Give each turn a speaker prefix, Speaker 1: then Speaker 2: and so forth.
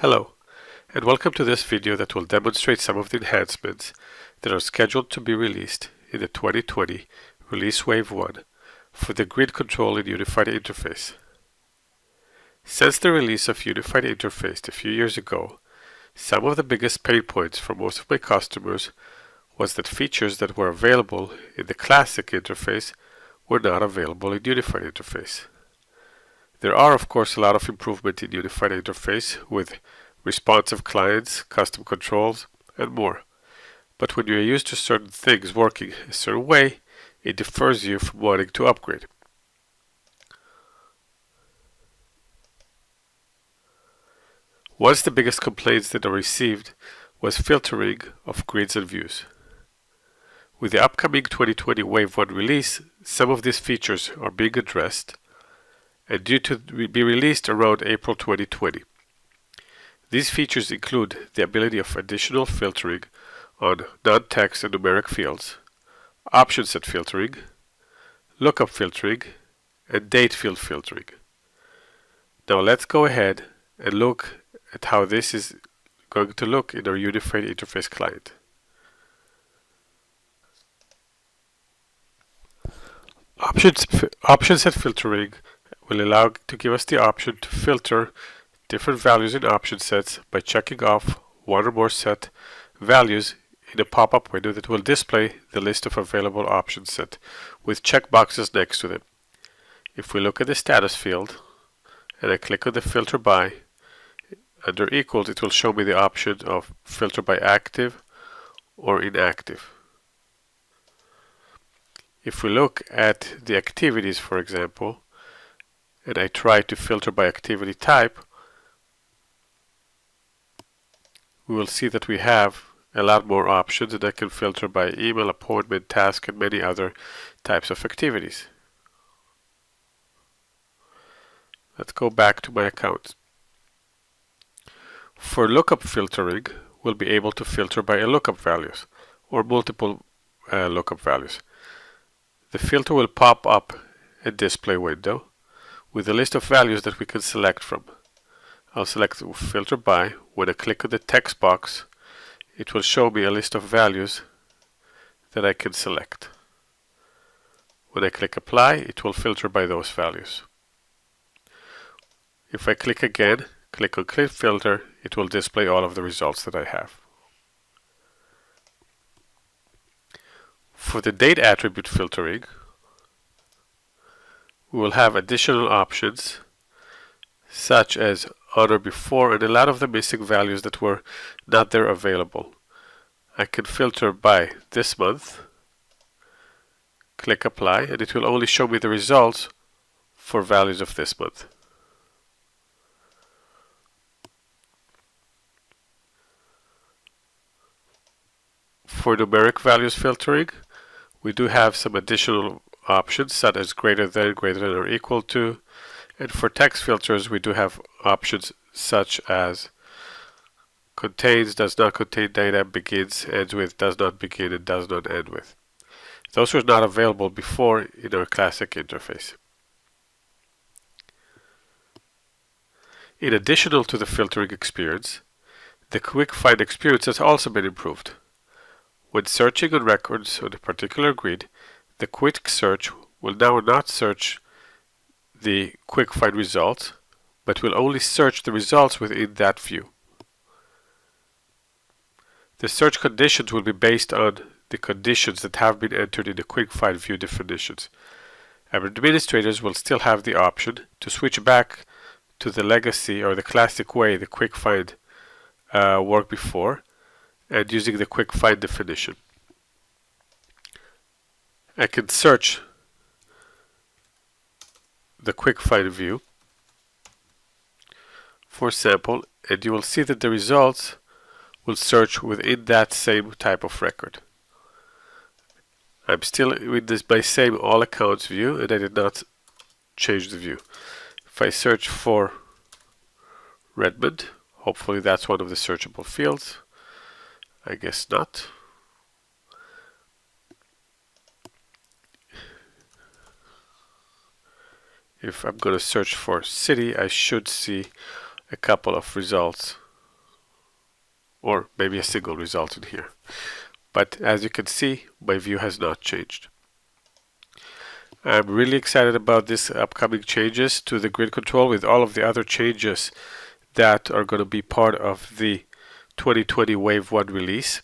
Speaker 1: Hello, and welcome to this video that will demonstrate some of the enhancements that are scheduled to be released in the 2020 Release Wave 1 for the Grid Control in Unified Interface. Since the release of Unified Interface a few years ago, some of the biggest pain points for most of my customers was that features that were available in the Classic interface were not available in Unified Interface. There are, of course, a lot of improvement in Unified Interface with responsive clients, custom controls, and more. But when you're used to certain things working a certain way, it defers you from wanting to upgrade. One of the biggest complaints that I received was filtering of grids and views. With the upcoming 2020 Wave 1 release, some of these features are being addressed and due to be released around April 2020. These features include the ability of additional filtering on non-text and numeric fields, option set filtering, lookup filtering, and date field filtering. Now let's go ahead and look at how this is going to look in our Unified Interface client. Option set filtering will allow to give us the option to filter different values in option sets by checking off one or more set values in a pop-up window that will display the list of available option set with checkboxes next to them. If we look at the status field and I click on the filter by, under equals it will show me the option of filter by active or inactive. If we look at the activities, for example, and I try to filter by activity type, we will see that we have a lot more options and I can filter by email, appointment, task, and many other types of activities. Let's go back to my account. For lookup filtering, we'll be able to filter by lookup values or multiple lookup values. The filter will pop up a display window with a list of values that we can select from. I'll select filter by. When I click on the text box, it will show me a list of values that I can select. When I click apply, it will filter by those values. If I click again, click on click filter, it will display all of the results that I have. For the date attribute filtering, we will have additional options such as on or before and a lot of the missing values that were not there available. I can filter by this month, click apply, and it will only show me the results for values of this month. For numeric values filtering, we do have some additional options such as greater than or equal to, and for text filters we do have options such as contains, does not contain data, begins, ends with, does not begin, and does not end with. Those were not available before in our Classic interface. In addition to the filtering experience, the quick find experience has also been improved. When searching on records on a particular grid, the quick search will now not search the quick find results, but will only search the results within that view. The search conditions will be based on the conditions that have been entered in the quick find view definitions. Our administrators will still have the option to switch back to the legacy or the classic way the quick find worked before, and using the quick find definition. I can search the quick find view for sample, and you will see that the results will search within that same type of record. I'm still with my same all accounts view and I did not change the view. If I search for Redmond, hopefully that's one of the searchable fields. I guess not. If I'm going to search for city, I should see a couple of results or maybe a single result in here. But as you can see, my view has not changed. I'm really excited about this upcoming changes to the grid control with all of the other changes that are going to be part of the 2020 Wave 1 release.